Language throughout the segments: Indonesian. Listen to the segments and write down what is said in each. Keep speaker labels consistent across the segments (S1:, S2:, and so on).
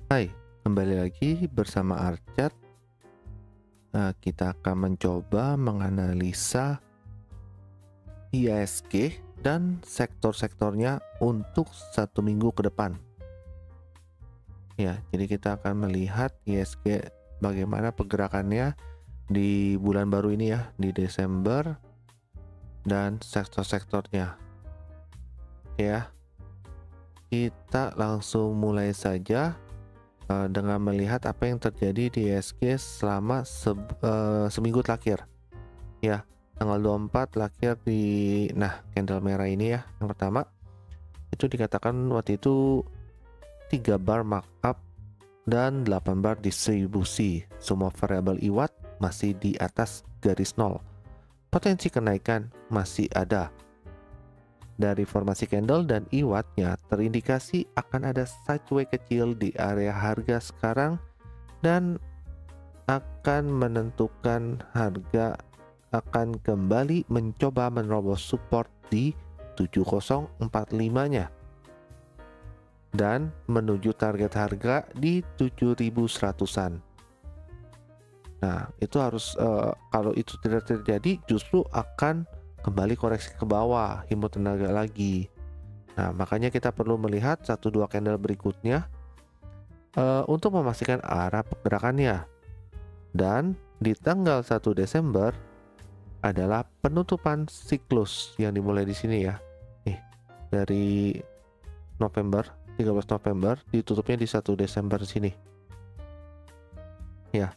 S1: Hai, kembali lagi bersama Arcat. Kita akan mencoba menganalisa IHSG dan sektor-sektornya untuk 1 minggu ke depan. Ya, jadi kita akan melihat IHSG bagaimana pergerakannya di bulan baru ini ya, di Desember, dan sektor-sektornya. Ya, kita langsung mulai saja dengan melihat apa yang terjadi di IHSG selama seminggu terakhir. Ya, tanggal 24 terakhir di candle merah ini ya. Yang pertama itu dikatakan waktu itu 3 bar markup dan 8 bar distribusi. Semua variabel IWAT masih di atas garis nol. Potensi kenaikan masih ada. Dari formasi candle dan IWAT-nya terindikasi akan ada sideways kecil di area harga sekarang dan akan menentukan harga akan kembali mencoba menerobos support di 7045-nya dan menuju target harga di 7100-an. Nah, itu harus kalau itu tidak terjadi justru akan kembali koreksi ke bawah, himpun tenaga lagi. Nah, makanya kita perlu melihat 1-2 candle berikutnya untuk memastikan arah pergerakannya. Dan di tanggal 1 Desember adalah penutupan siklus yang dimulai di sini ya. Dari November, 13 November ditutupnya di 1 Desember sini. Ya.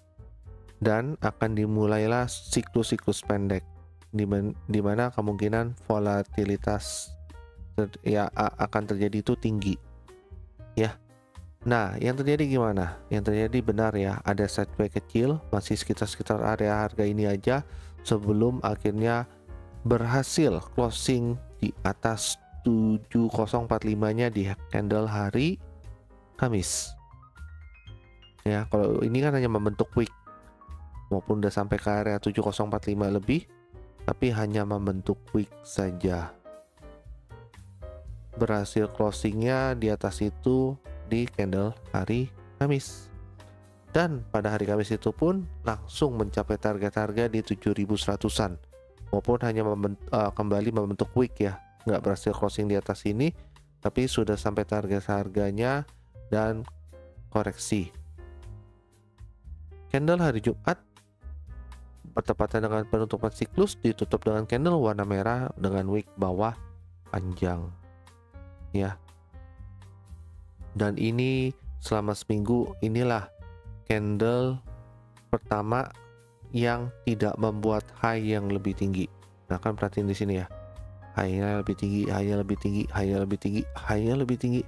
S1: Dan akan dimulailah siklus-siklus pendek di mana kemungkinan volatilitas akan terjadi itu tinggi. Ya. Nah, yang terjadi gimana? Yang terjadi benar ya, ada sideways kecil, masih sekitar area harga ini aja sebelum akhirnya berhasil closing di atas 7045-nya di candle hari Kamis. Ya, kalau ini kan hanya membentuk wick, maupun udah sampai ke area 7045 lebih, tapi hanya membentuk wick saja. Berhasil closingnya di atas itu di candle hari Kamis. Dan pada hari Kamis itu pun langsung mencapai target harga di 7100-an, maupun hanya kembali membentuk wick ya, nggak berhasil closing di atas ini, tapi sudah sampai target harganya dan koreksi. Candle hari Jumat bertepatan dengan penutupan siklus ditutup dengan candle warna merah dengan wick bawah panjang ya. Dan ini selama seminggu inilah candle pertama yang tidak membuat high yang lebih tinggi. Nah, kan perhatiin di sini ya, high-nya lebih tinggi, high-nya lebih tinggi, high-nya lebih tinggi, high-nya lebih tinggi.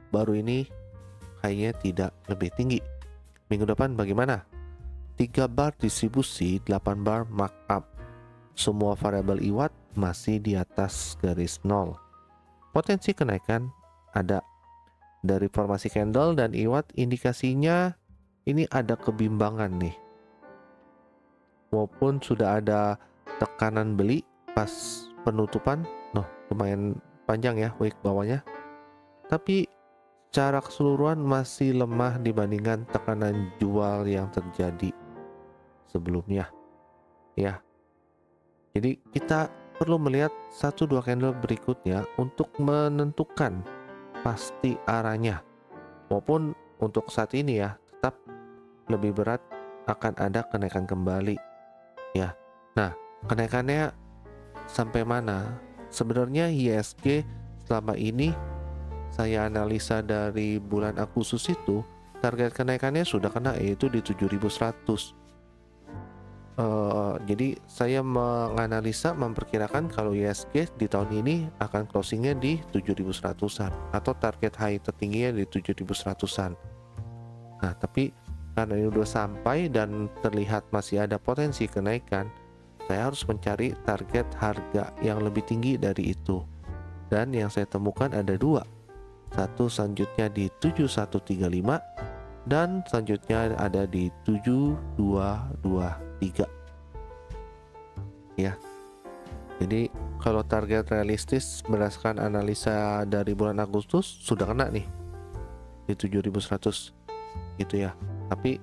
S1: Baru ini high-nya tidak lebih tinggi. Minggu depan bagaimana? 3 bar distribusi, 8 bar markup. Semua variabel IWAT masih di atas garis nol. Potensi kenaikan ada. Dari formasi candle dan IWAT indikasinya ini ada kebimbangan nih. Maupun sudah ada tekanan beli pas penutupan. Lumayan panjang ya wick bawahnya. Tapi secara keseluruhan masih lemah dibandingkan tekanan jual yang terjadi sebelumnya ya. Jadi kita perlu melihat 1-2 candle berikutnya untuk menentukan pasti arahnya, maupun untuk saat ini ya tetap lebih berat akan ada kenaikan kembali ya. Nah, kenaikannya sampai mana? Sebenarnya IHSG selama ini saya analisa dari bulan Agustus itu target kenaikannya sudah kena, yaitu di 7100. Jadi saya menganalisa memperkirakan kalau IHSG di tahun ini akan closingnya di 7100-an atau target high tertingginya di 7100-an. Nah, tapi karena ini udah sampai dan terlihat masih ada potensi kenaikan, saya harus mencari target harga yang lebih tinggi dari itu. Dan yang saya temukan ada 2. Satu selanjutnya di 7135 dan selanjutnya ada di 7223 ya. Jadi kalau target realistis berdasarkan analisa dari bulan Agustus sudah kena nih di 7100. gitu ya. Tapi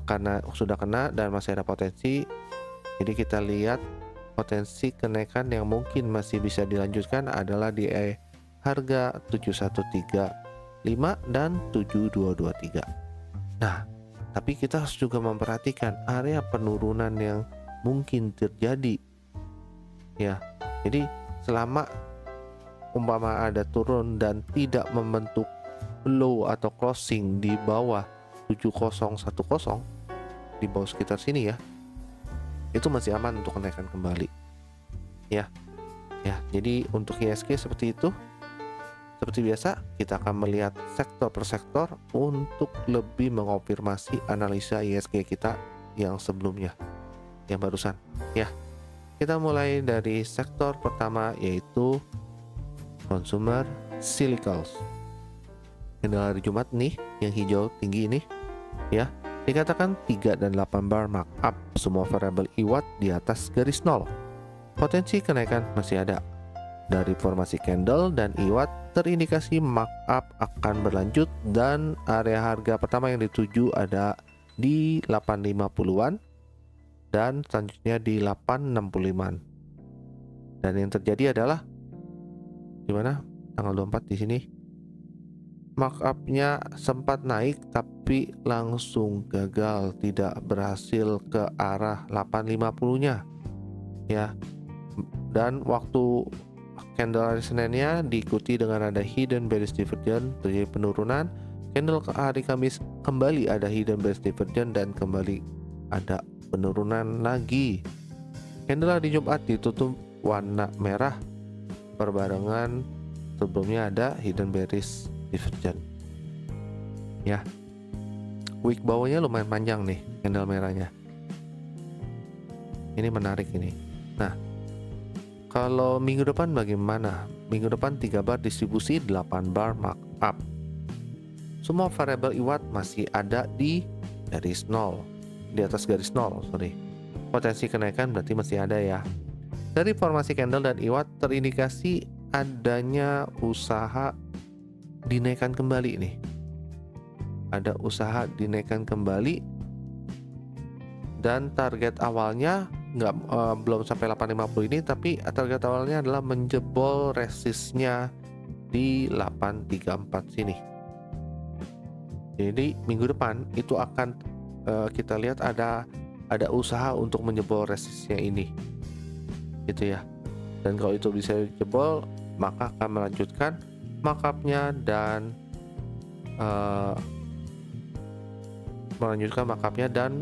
S1: karena sudah kena dan masih ada potensi, jadi kita lihat potensi kenaikan yang mungkin masih bisa dilanjutkan adalah di harga 7135 dan 7223. Nah, tapi kita harus juga memperhatikan area penurunan yang mungkin terjadi ya. Jadi selama umpama ada turun dan tidak membentuk low atau closing di bawah 7010, di bawah sekitar sini ya, itu masih aman untuk kenaikan kembali ya. Jadi untuk ISG seperti itu. Seperti biasa, kita akan melihat sektor per sektor untuk lebih mengonfirmasi analisa ISG kita yang sebelumnya, yang barusan ya. Kita mulai dari sektor pertama, yaitu consumer cyclicals. Candle hari Jumat nih, yang hijau tinggi ini ya, dikatakan 3 dan 8 bar markup, semua variabel IWAT di atas garis nol. Potensi kenaikan masih ada. Dari formasi candle dan IWAT terindikasi markup akan berlanjut, dan area harga pertama yang dituju ada di 850-an dan selanjutnya di 865-an. Dan yang terjadi adalah gimana? Tanggal 24 di sini markupnya sempat naik tapi langsung gagal, tidak berhasil ke arah 850-nya ya. Dan waktu candle hari Seninnya diikuti dengan ada hidden bearish divergence, terjadi penurunan. Candle ke hari Kamis kembali ada hidden bearish divergence dan kembali ada penurunan lagi. Candle hari Jumat ditutup warna merah berbarengan, sebelumnya ada hidden bearish divergence ya. Wick bawahnya lumayan panjang nih candle merahnya. Ini menarik ini. Nah, kalau minggu depan bagaimana? Minggu depan 3 bar distribusi, 8 bar markup. Semua variabel IWAT masih ada di garis nol, di atas garis nol, sorry. Potensi kenaikan berarti masih ada ya. Dari formasi candle dan IWAT terindikasi adanya usaha dinaikkan kembali nih. Ada usaha dinaikkan kembali, dan target awalnya belum sampai 850 ini, tapi target awalnya adalah menjebol resistnya di 834 sini. Jadi minggu depan itu akan kita lihat ada usaha untuk menjebol resistnya ini gitu ya. Dan kalau itu bisa dijebol, maka akan melanjutkan markupnya dan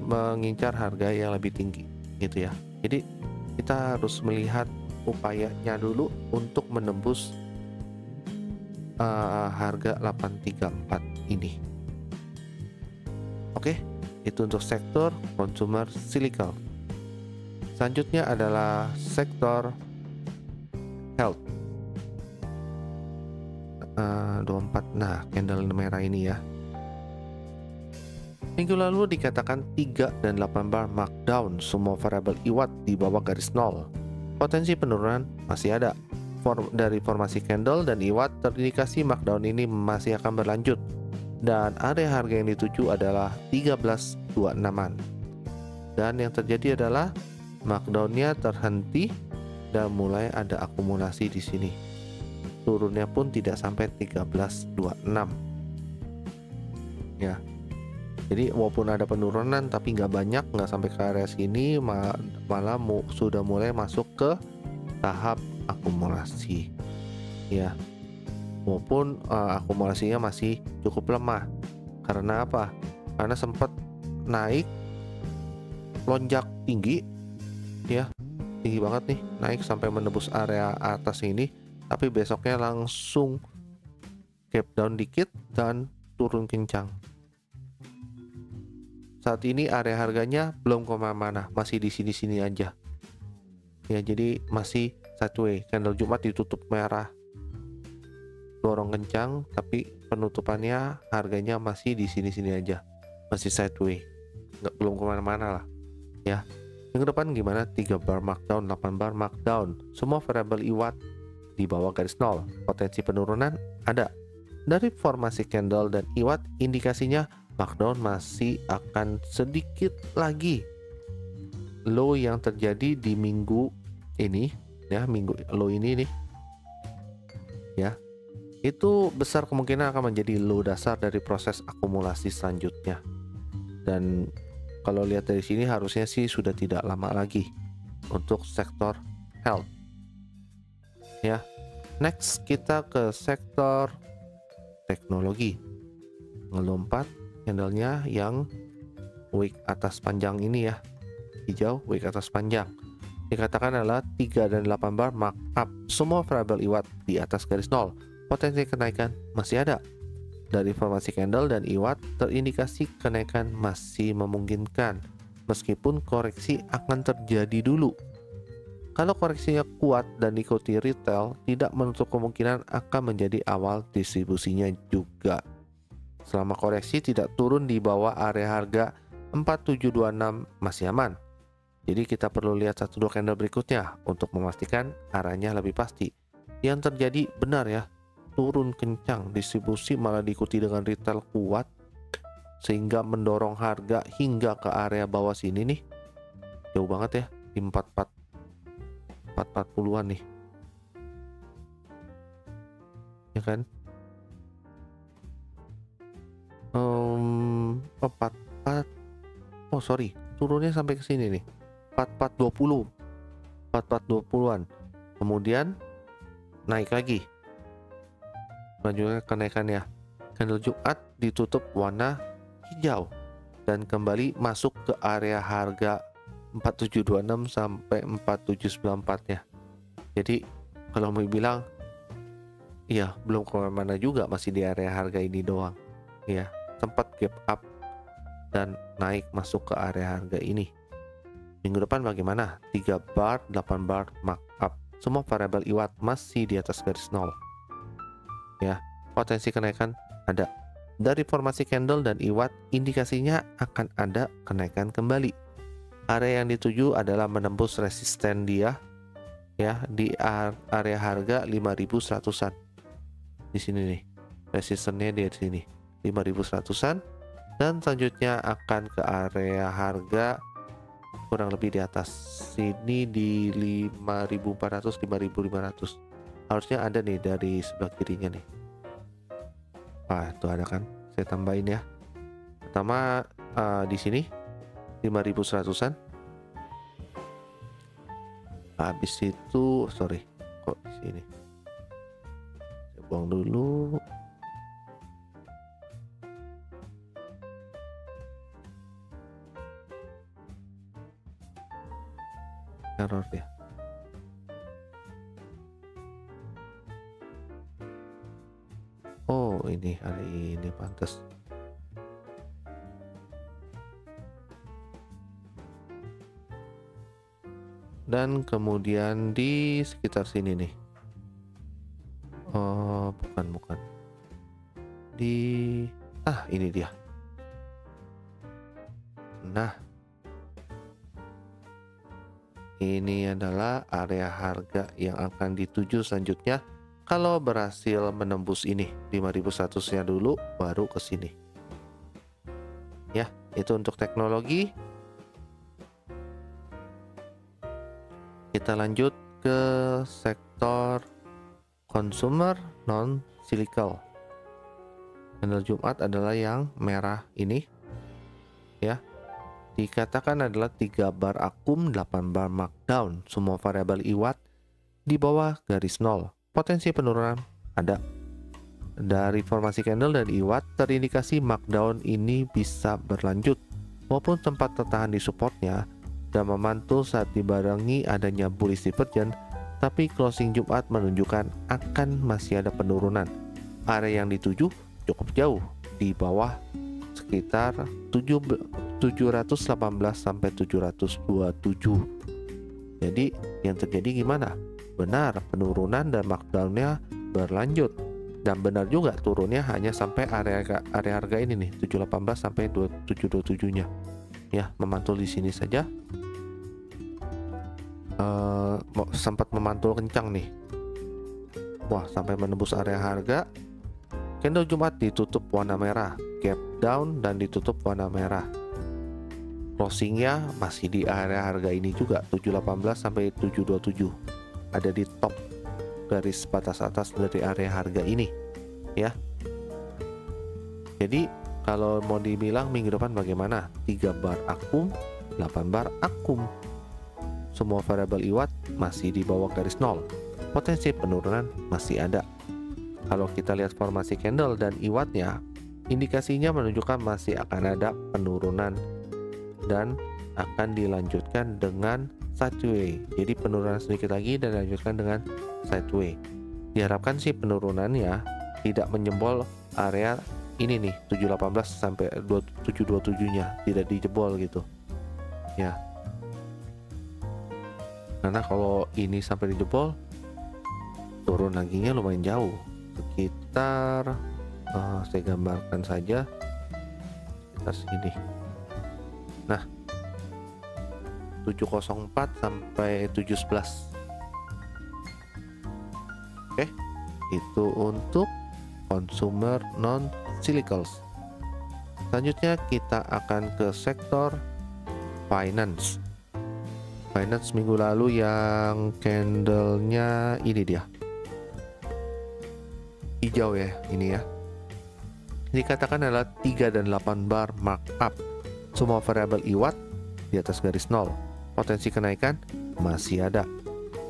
S1: mengincar harga yang lebih tinggi gitu ya. Jadi kita harus melihat upayanya dulu untuk menembus harga 834 ini. Oke, itu untuk sektor consumer cyclical. Selanjutnya adalah sektor health. 24. Nah, candle merah ini ya. Minggu lalu dikatakan 3 dan 8 bar markdown, semua variabel IWAT di bawah garis nol. Potensi penurunan masih ada. Dari formasi candle dan IWAT terindikasi markdown ini masih akan berlanjut, dan area harga yang dituju adalah 1326-an. Dan yang terjadi adalah markdownnya terhenti dan mulai ada akumulasi di sini. Turunnya pun tidak sampai 1326 ya. Jadi walaupun ada penurunan tapi nggak banyak, nggak sampai ke area sini, malah sudah mulai masuk ke tahap akumulasi ya. Walaupun akumulasinya masih cukup lemah. Karena apa? Karena sempat naik lonjak tinggi ya, tinggi banget nih, naik sampai menembus area atas ini, tapi besoknya langsung gap down dikit dan turun kencang. Saat ini area harganya belum kemana-mana, masih di sini-sini aja ya. Jadi masih sideways. Candle Jumat ditutup merah, dorong kencang, tapi penutupannya harganya masih di sini-sini aja, masih sideways, belum kemana-mana lah ya. Minggu depan gimana? 3 bar markdown, 8 bar markdown, semua variabel IWAT di bawah garis nol. Potensi penurunan ada. Dari formasi candle dan IWAT indikasinya markdown masih akan sedikit lagi low yang terjadi di minggu ini ya, minggu low ini nih ya, itu besar kemungkinan akan menjadi low dasar dari proses akumulasi selanjutnya. Dan kalau lihat dari sini harusnya sih sudah tidak lama lagi untuk sektor health ya. Next kita ke sektor teknologi, ngelompat candlenya yang wick atas panjang ini ya, hijau wick atas panjang, dikatakan adalah 3 dan 8 bar markup semua variabel IWAT di atas garis nol. Potensi kenaikan masih ada. Dari formasi candle dan IWAT terindikasi kenaikan masih memungkinkan meskipun koreksi akan terjadi dulu. Kalau koreksinya kuat dan diikuti retail, tidak menutup kemungkinan akan menjadi awal distribusinya juga. Selama koreksi tidak turun di bawah area harga 4726 masih aman. Jadi kita perlu lihat 1-2 candle berikutnya untuk memastikan arahnya lebih pasti. Yang terjadi benar ya, turun kencang, distribusi malah diikuti dengan retail kuat sehingga mendorong harga hingga ke area bawah sini nih. Jauh banget ya, di 440-an nih. Ya kan? 44. Oh sorry, turunnya sampai ke sini nih. 4420. 4420-an. Kemudian naik lagi. Selanjutnya kenaikannya, candle Jumat ditutup warna hijau dan kembali masuk ke area harga 4726 sampai 4794 ya. Jadi kalau mau bilang iya, belum kemana-mana juga, masih di area harga ini doang ya. Sempat gap up dan naik masuk ke area harga ini. Minggu depan bagaimana? 3 bar, 8 bar markup semua variabel IWAT masih di atas garis nol ya. Potensi kenaikan ada. Dari formasi candle dan IWAT indikasinya akan ada kenaikan kembali. Area yang dituju adalah menembus resisten dia ya di area harga 5100-an. Di sini nih. Resistennya di sini 5100-an dan selanjutnya akan ke area harga kurang lebih di atas sini di 5400 5500. Harusnya ada nih dari sebelah kirinya nih. Wah, itu ada kan? Saya tambahin ya. Pertama di sini 5100-an. Habis itu sorry, kok di sini. Saya buang dulu. Error ya. Oh ini hari ini pantas. Dan kemudian di sekitar sini nih. Oh bukan. Di ini dia. Nah, ini adalah area harga yang akan dituju selanjutnya. Kalau berhasil menembus ini 5100-nya dulu baru ke sini. Ya, itu untuk teknologi. Kita lanjut ke sektor consumer non cyclical. Candle Jumat adalah yang merah ini. Ya. Dikatakan adalah 3 bar akum, 8 bar markdown, semua variabel IWAT di bawah garis nol. Potensi penurunan ada. Dari formasi candle dan IWAT terindikasi markdown ini bisa berlanjut maupun sempat tertahan di supportnya dan memantul saat dibarengi adanya bullish divergence, tapi closing Jumat menunjukkan akan masih ada penurunan. Area yang dituju cukup jauh di bawah sekitar 718 sampai 727. Jadi yang terjadi gimana? Benar, penurunan dan markdownnya berlanjut, dan benar juga turunnya hanya sampai area harga ini nih 718 sampai 727-nya. Ya, memantul di sini saja. Sempat memantul kencang nih. Wah, sampai menembus area harga. Candle Jumat ditutup warna merah, gap down dan ditutup warna merah. Closingnya masih di area harga ini juga, 718 sampai 727, ada di top garis batas atas dari area harga ini ya. Jadi kalau mau dibilang minggu depan bagaimana, 3 bar akum, 8 bar akum, semua variabel IWAT masih di bawah garis nol, potensi penurunan masih ada. Kalau kita lihat formasi candle dan IWAT-nya, indikasinya menunjukkan masih akan ada penurunan dan akan dilanjutkan dengan sideway. Jadi penurunan sedikit lagi dan dilanjutkan dengan sideway. Diharapkan sih penurunannya tidak menjebol area ini nih, 718 sampai 727-nya tidak dijebol gitu ya. Karena kalau ini sampai dijebol, turun laginya lumayan jauh, sekitar saya gambarkan saja sekitar segini. Nah, 704 sampai 711. Oke, itu untuk consumer non cyclicals. Selanjutnya kita akan ke sektor finance. Finance minggu lalu yang candlenya ini dia, hijau ya, ini ya. Dikatakan adalah 3 dan 8 bar markup. Semua variabel IWAT di atas garis nol. Potensi kenaikan masih ada.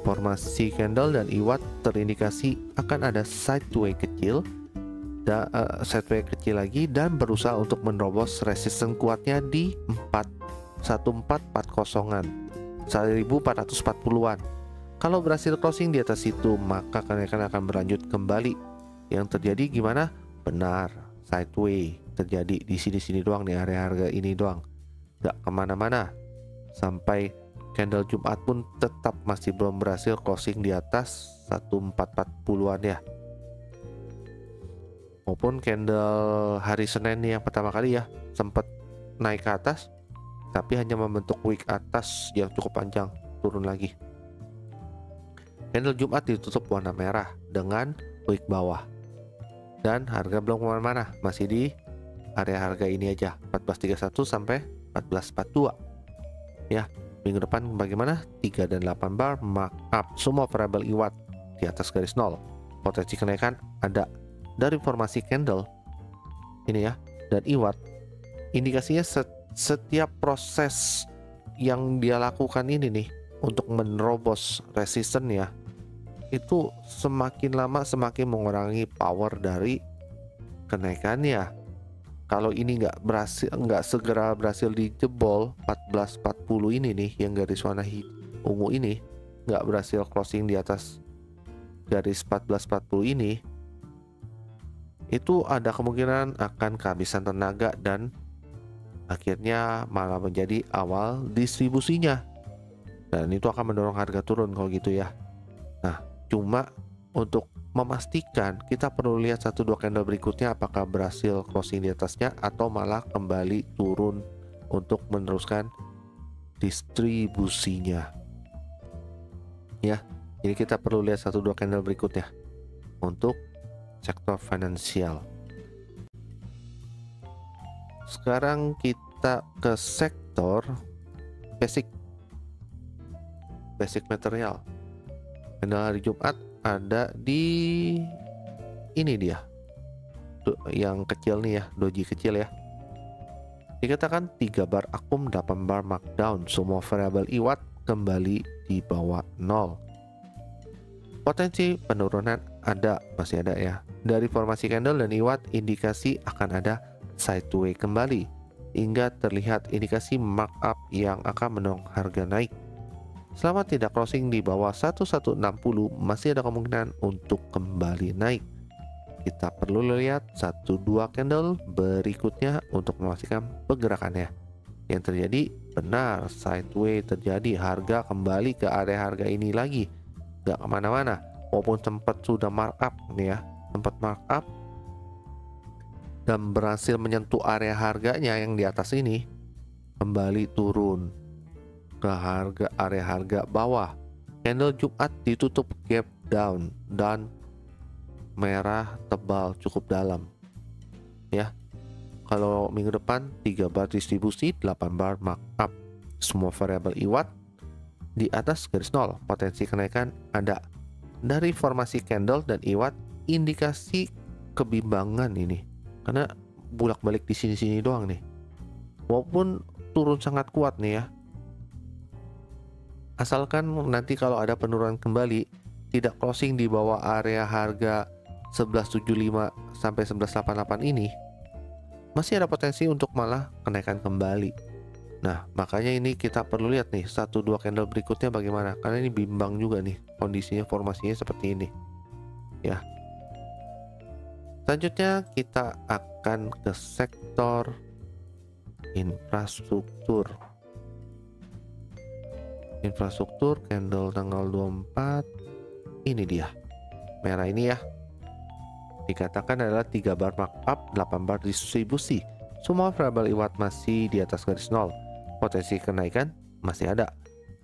S1: Formasi candle dan IWAT terindikasi akan ada sideway kecil, sideway kecil lagi, dan berusaha untuk menerobos resisten kuatnya di 1440-an, 1440-an. Kalau berhasil closing di atas itu, maka kenaikan akan berlanjut kembali. Yang terjadi gimana? Benar, sideway terjadi di sini-sini doang, nih area harga ini doang, gak kemana-mana. Sampai candle Jumat pun tetap masih belum berhasil closing di atas 1440-an ya. Maupun candle hari Senin yang pertama kali ya, sempat naik ke atas, tapi hanya membentuk wick atas yang cukup panjang, turun lagi. Candle Jumat ditutup warna merah dengan wick bawah, dan harga belum kemana-mana, masih di area harga ini aja, 1431 sampai 1442 ya. Minggu depan bagaimana? 3 dan 8 bar markup, semua variabel IWAT di atas garis nol. Potensi kenaikan ada. Dari formasi candle ini ya dan IWAT, indikasinya setiap proses yang dia lakukan ini nih untuk menerobos resisten ya, itu semakin lama semakin mengurangi power dari kenaikannya. Kalau ini nggak segera berhasil dijebol 1440 ini nih, yang garis warna ungu ini nggak berhasil closing di atas garis 1440 ini, itu ada kemungkinan akan kehabisan tenaga dan akhirnya malah menjadi awal distribusinya, dan itu akan mendorong harga turun kalau gitu ya. Nah, cuma untuk memastikan kita perlu lihat 1-2 candle berikutnya apakah berhasil closing di atasnya atau malah kembali turun untuk meneruskan distribusinya ya. Jadi kita perlu lihat 1-2 candle berikutnya untuk sektor finansial. Sekarang kita ke sektor basic material. Candle hari Jumat ada di ini dia, yang kecil nih ya, doji kecil ya. Dikatakan 3 bar akum, 8 bar markdown, semua variabel IWAT kembali di bawah 0. Potensi penurunan ada, masih ada ya. Dari formasi candle dan IWAT, indikasi akan ada sideway kembali, hingga terlihat indikasi markup yang akan mendorong harga naik. Selama tidak closing di bawah 1160, masih ada kemungkinan untuk kembali naik. Kita perlu lihat 1-2 candle berikutnya untuk memastikan pergerakannya. Yang terjadi benar, sideway terjadi, harga kembali ke area harga ini lagi, gak kemana-mana. Walaupun sempat sudah markup nih ya, sempat markup dan berhasil menyentuh area harganya yang di atas ini, kembali turun ke area harga bawah. Candle Jumat ditutup gap down dan merah tebal cukup dalam ya. Kalau minggu depan 3 bar distribusi, 8 bar markup. Semua variabel IWAT di atas garis nol. Potensi kenaikan ada. Dari formasi candle dan IWAT indikasi kebimbangan ini. Karena bolak-balik di sini-sini doang nih. Walaupun turun sangat kuat nih ya. Asalkan nanti kalau ada penurunan kembali tidak closing di bawah area harga 1175 sampai 1188 ini, masih ada potensi untuk malah kenaikan kembali. Nah, makanya ini kita perlu lihat nih 1-2 candle berikutnya bagaimana, karena ini bimbang juga nih kondisinya, formasinya seperti ini ya. Selanjutnya kita akan ke sektor infrastruktur. Infrastruktur candle tanggal 24 ini dia, merah ini ya. Dikatakan adalah 3 bar markup, 8 bar distribusi. Semua variabel IWAT masih di atas garis nol. Potensi kenaikan masih ada.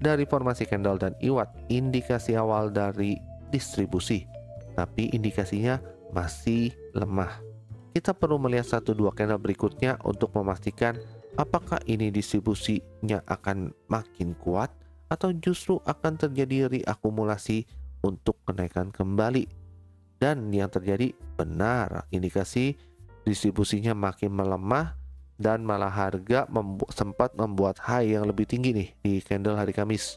S1: Dari formasi candle dan IWAT, indikasi awal dari distribusi, tapi indikasinya masih lemah. Kita perlu melihat 1-2 candle berikutnya untuk memastikan apakah ini distribusinya akan makin kuat atau justru akan terjadi reakumulasi untuk kenaikan kembali. Dan yang terjadi benar, indikasi distribusinya makin melemah dan malah harga sempat membuat high yang lebih tinggi nih di candle hari Kamis,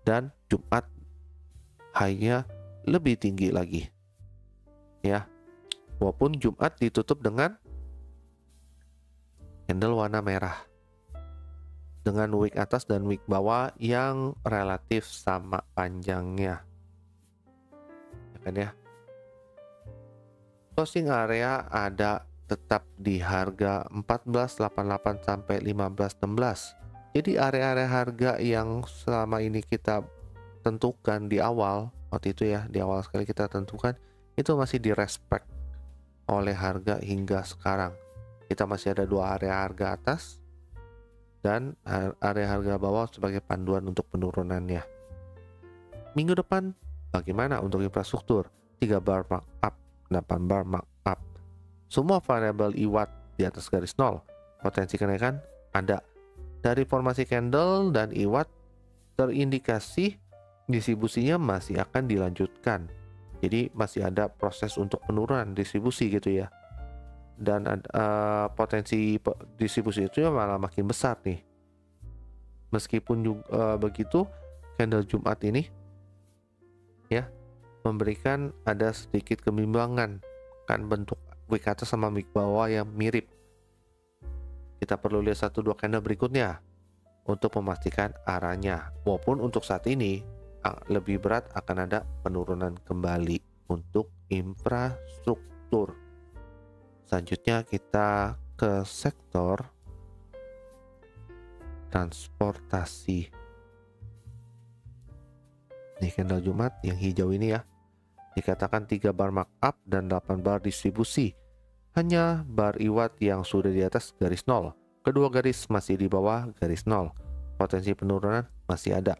S1: dan Jumat high-nya lebih tinggi lagi ya. Walaupun Jumat ditutup dengan candle warna merah dengan wick atas dan wick bawah yang relatif sama panjangnya, ya kan ya. Closing area ada tetap di harga 1488 sampai 1516. Jadi area-area harga yang selama ini kita tentukan di awal, waktu itu ya, di awal sekali kita tentukan, itu masih direspek oleh harga hingga sekarang. Kita masih ada 2 area harga atas dan area harga bawah sebagai panduan untuk penurunannya. Minggu depan bagaimana untuk infrastruktur? 3 bar markup, 8 bar markup. Semua variabel IWAT di atas garis nol. Potensi kenaikan ada. Dari formasi candle dan IWAT terindikasi distribusinya masih akan dilanjutkan. Jadi masih ada proses untuk penurunan distribusi gitu ya. Dan potensi distribusi itu malah makin besar nih. Meskipun juga begitu, candle Jumat ini ya memberikan ada sedikit kebimbangan, kan bentuk wick atas sama wick bawah yang mirip. Kita perlu lihat 1-2 candle berikutnya untuk memastikan arahnya. Walaupun untuk saat ini lebih berat akan ada penurunan kembali untuk infrastruktur. Selanjutnya kita ke sektor transportasi. Ini candle Jumat yang hijau ini ya. Dikatakan 3 bar markup dan 8 bar distribusi. Hanya bar IWAT yang sudah di atas garis nol. Kedua garis masih di bawah garis nol. Potensi penurunan masih ada.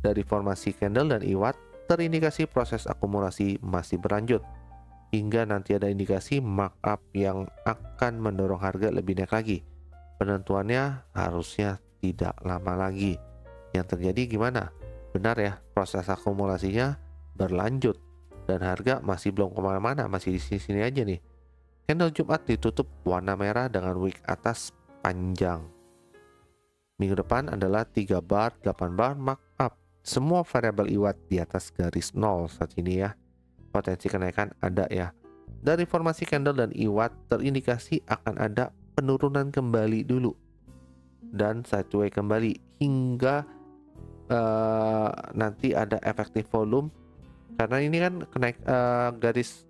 S1: Dari formasi candle dan IWAT, terindikasi proses akumulasi masih berlanjut. Hingga nanti ada indikasi markup yang akan mendorong harga lebih naik lagi. Penentuannya harusnya tidak lama lagi. Yang terjadi gimana? Benar ya, proses akumulasinya berlanjut. Dan harga masih belum kemana-mana, masih di sini-sini aja nih. Candle Jumat ditutup warna merah dengan wick atas panjang. Minggu depan adalah 3 bar, 8 bar markup. Semua variabel IWAT di atas garis nol saat ini ya. Potensi kenaikan ada ya. Dari formasi candle dan IWAT terindikasi akan ada penurunan kembali dulu. Dan sideways kembali hingga nanti ada efektif volume. Karena ini kan garis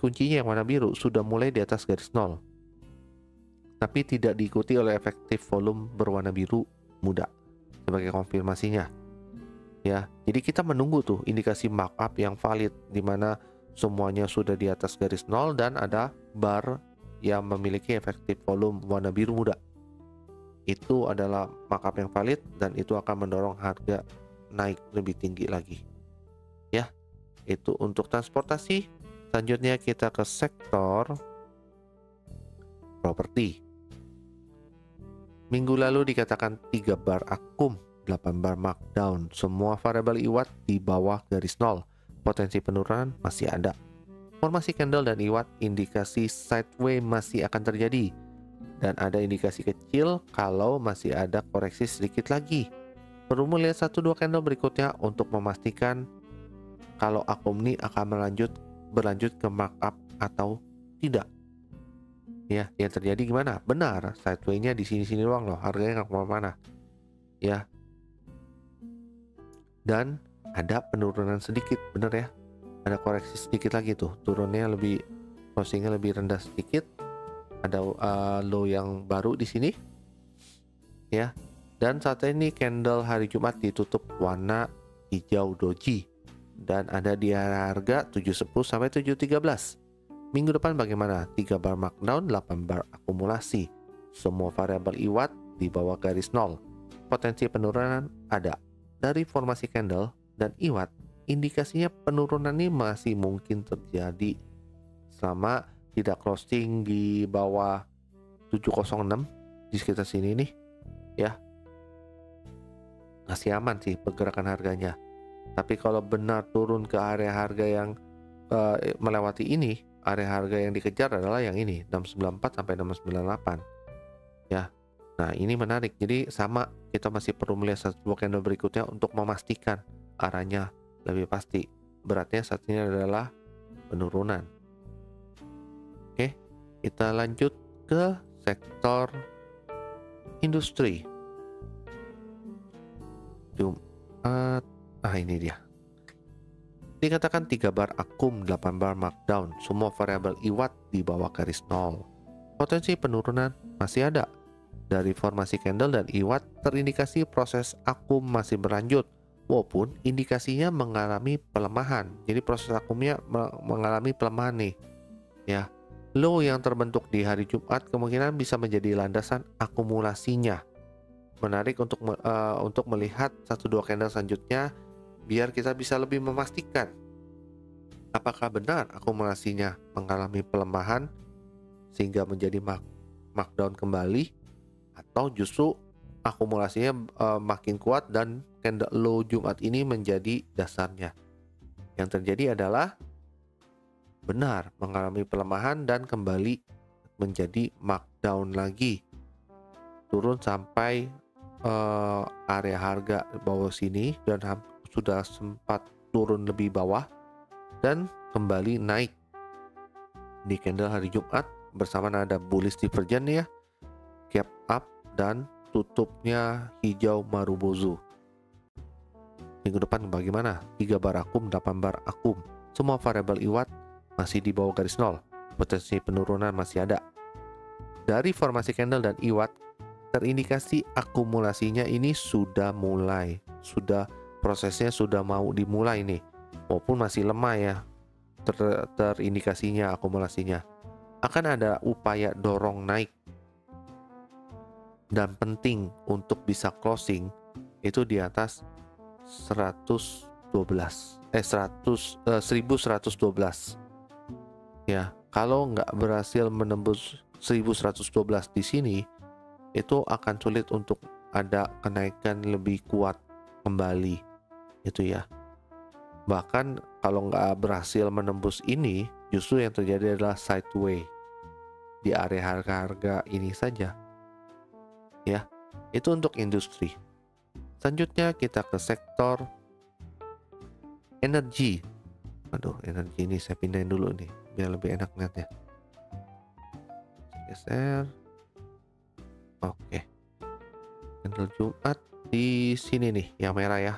S1: kuncinya yang warna biru sudah mulai di atas garis nol, tapi tidak diikuti oleh efektif volume berwarna biru muda sebagai konfirmasinya ya. Jadi kita menunggu tuh indikasi markup yang valid di mana semuanya sudah di atas garis nol dan ada bar yang memiliki efektif volume warna biru muda. Itu adalah markup yang valid dan itu akan mendorong harga naik lebih tinggi lagi. Ya, itu untuk transportasi. Selanjutnya kita ke sektor properti. Minggu lalu dikatakan 3 bar akum, 8 bar markdown, semua variabel IWAT di bawah garis nol. Potensi penurunan masih ada. Formasi candle dan IWAT indikasi sideways masih akan terjadi. Dan ada indikasi kecil kalau masih ada koreksi sedikit lagi. Perlu melihat 1-2 candle berikutnya untuk memastikan kalau akum ini akan berlanjut ke markup atau tidak. Ya, yang terjadi gimana? Benar, sideways-nya di sini-sini doang loh, harganya nggak kemana-mana. Ya. Dan ada penurunan sedikit, bener ya. Ada koreksi sedikit lagi tuh, turunnya lebih, closingnya lebih rendah sedikit. Ada low yang baru di sini. Ya. Dan saat ini candle hari Jumat ditutup warna hijau doji dan ada di harga 710 sampai 713. Minggu depan bagaimana? 3 bar markdown, 8 bar akumulasi. Semua variabel IWAT di bawah garis nol. Potensi penurunan ada. Dari formasi candle dan IWAT, indikasinya penurunan ini masih mungkin terjadi selama tidak closing di bawah 706 di sekitar sini nih. Ya. Masih aman sih pergerakan harganya. Tapi kalau benar turun ke area harga yang melewati ini, area harga yang dikejar adalah yang ini 694 sampai 698 ya. Nah ini menarik, jadi sama kita masih perlu melihat 1-2 candle berikutnya untuk memastikan arahnya lebih pasti. Beratnya saat ini adalah penurunan. Oke, kita lanjut ke sektor industri. Jumat, ini dia. Dikatakan 3 bar akum, 8 bar markdown, semua variabel IWAT di bawah garis nol. Potensi penurunan masih ada. Dari formasi candle dan IWAT terindikasi proses akum masih berlanjut, walaupun indikasinya mengalami pelemahan. Jadi proses akumnya mengalami pelemahan nih. Ya, low yang terbentuk di hari Jumat kemungkinan bisa menjadi landasan akumulasinya. Menarik untuk melihat 1-2 candle selanjutnya, biar kita bisa lebih memastikan apakah benar akumulasinya mengalami pelemahan sehingga menjadi markdown kembali, atau justru akumulasinya makin kuat dan candle low Jumat ini menjadi dasarnya. Yang terjadi adalah benar mengalami pelemahan dan kembali menjadi markdown lagi, turun sampai area harga bawah sini dan sudah sempat turun lebih bawah dan kembali naik di candle hari Jumat bersama nada bullish divergent ya, gap up dan tutupnya hijau marubozu. Minggu depan bagaimana? 3 bar akum, 8 bar akum, semua variabel IWAT masih di bawah garis nol. Potensi penurunan masih ada. Dari formasi candle dan IWAT terindikasi akumulasinya ini sudah mulai, prosesnya sudah mau dimulai nih, walaupun masih lemah ya terindikasinya akumulasinya. Akan ada upaya dorong naik dan penting untuk bisa closing itu di atas 1112 ya. Kalau nggak berhasil menembus 1112 di sini, itu akan sulit untuk ada kenaikan lebih kuat kembali itu ya. Bahkan kalau nggak berhasil menembus ini, justru yang terjadi adalah sideways di area harga-harga ini saja ya. Itu untuk industri. Selanjutnya kita ke sektor energi. Aduh, energi ini saya pindahin dulu nih biar lebih enak lihatnya. Geser. Oke. Candle Jumat di sini nih yang merah ya.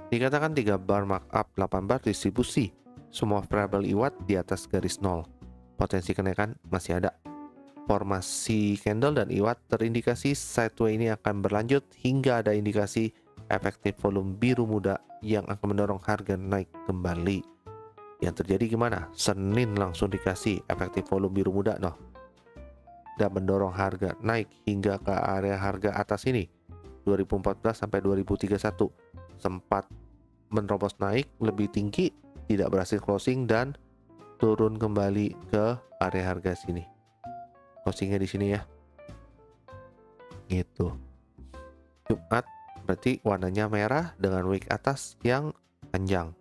S1: Dikatakan 3 bar markup, 8 bar distribusi. Semua variabel IWAT di atas garis nol. Potensi kenaikan masih ada. Formasi candle dan IWAT terindikasi sideways ini akan berlanjut hingga ada indikasi efektif volume biru muda yang akan mendorong harga naik kembali. Yang terjadi gimana? Senin langsung dikasih efektif volume biru muda dan mendorong harga naik hingga ke area harga atas ini 2014 sampai 2031. Sempat menerobos naik lebih tinggi, tidak berhasil closing dan turun kembali ke area harga sini. closingnya di sini ya. Gitu. Jumat berarti warnanya merah dengan wick atas yang panjang.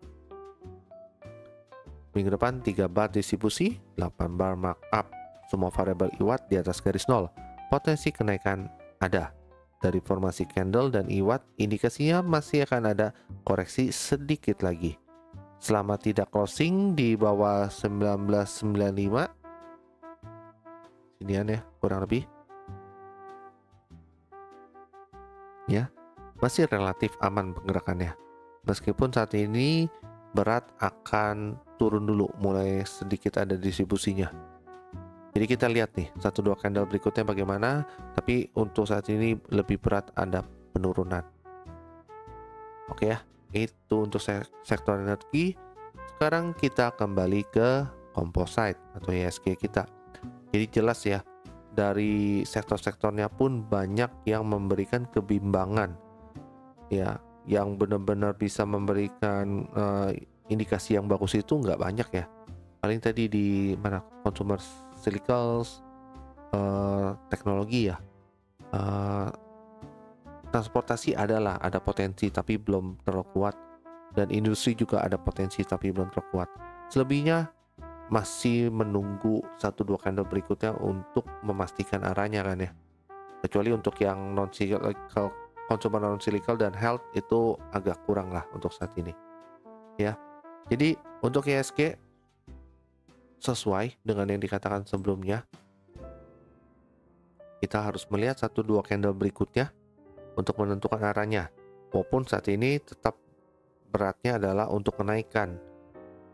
S1: Minggu depan 3 bar distribusi, 8 bar markup. Semua variabel IWAT di atas garis 0. Potensi kenaikan ada. Dari formasi candle dan IWAT, indikasinya masih akan ada koreksi sedikit lagi. Selama tidak closing di bawah 1995, sinian ya, kurang lebih. Ya, masih relatif aman pergerakannya. Meskipun saat ini berat akan turun dulu, mulai sedikit ada distribusinya. Jadi kita lihat nih 1-2 candle berikutnya bagaimana, tapi untuk saat ini lebih berat ada penurunan. Oke ya, itu untuk sektor energi. Sekarang kita kembali ke composite atau IHSG kita. Jadi jelas ya, dari sektor-sektornya pun banyak yang memberikan kebimbangan ya, yang benar-benar bisa memberikan indikasi yang bagus itu nggak banyak ya. Paling tadi di mana consumer cyclicals, teknologi ya, transportasi ada potensi tapi belum terlalu kuat, dan industri juga ada potensi tapi belum terlalu kuat. Selebihnya masih menunggu 1-2 candle berikutnya untuk memastikan arahnya kan ya. Kecuali untuk yang non cyclical, consumer non cyclical dan health itu agak kurang lah untuk saat ini. Ya. Jadi untuk IHSG sesuai dengan yang dikatakan sebelumnya, kita harus melihat 1-2 candle berikutnya untuk menentukan arahnya. Walaupun saat ini tetap beratnya adalah untuk kenaikan.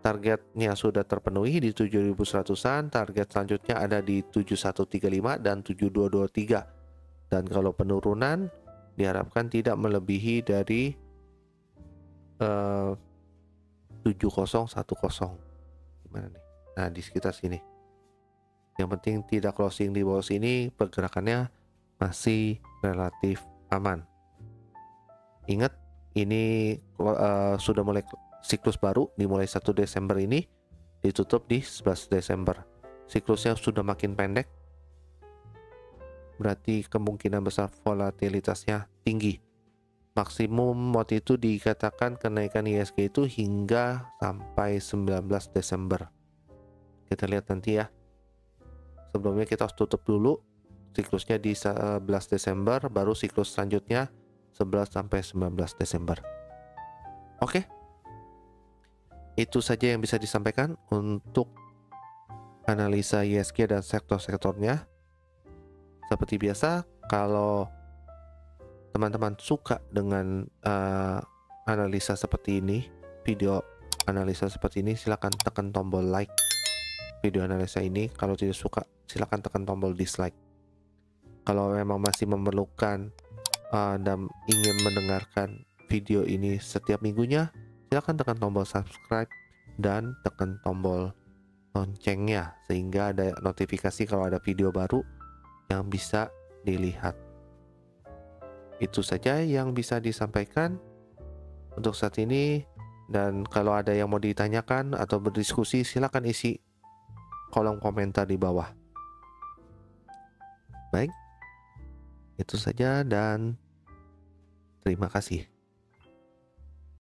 S1: Targetnya sudah terpenuhi di 7.100-an, target selanjutnya ada di 7135 dan 7223. Dan kalau penurunan diharapkan tidak melebihi dari 7010. Gimana nih? Nah, di sekitar sini. Yang penting tidak closing di bawah sini, pergerakannya masih relatif aman. Ingat, ini sudah mulai siklus baru, dimulai 1 Desember ini, ditutup di 11 Desember. Siklusnya sudah makin pendek, berarti kemungkinan besar volatilitasnya tinggi. Maksimum waktu itu dikatakan kenaikan IHSG itu hingga sampai 19 Desember. Kita lihat nanti ya. Sebelumnya kita harus tutup dulu siklusnya di 11 Desember, baru siklus selanjutnya 11 sampai 19 Desember. Oke. Itu saja yang bisa disampaikan untuk analisa IHSG dan sektor-sektornya. Seperti biasa, kalau teman-teman suka dengan analisa seperti ini, video analisa seperti ini, silakan tekan tombol like video analisa ini. Kalau tidak suka, silakan tekan tombol dislike. Kalau memang masih memerlukan dan ingin mendengarkan video ini setiap minggunya, silakan tekan tombol subscribe dan tekan tombol loncengnya sehingga ada notifikasi kalau ada video baru yang bisa dilihat. Itu saja yang bisa disampaikan untuk saat ini, dan kalau ada yang mau ditanyakan atau berdiskusi, silakan isi kolom komentar di bawah. Baik, itu saja dan terima kasih.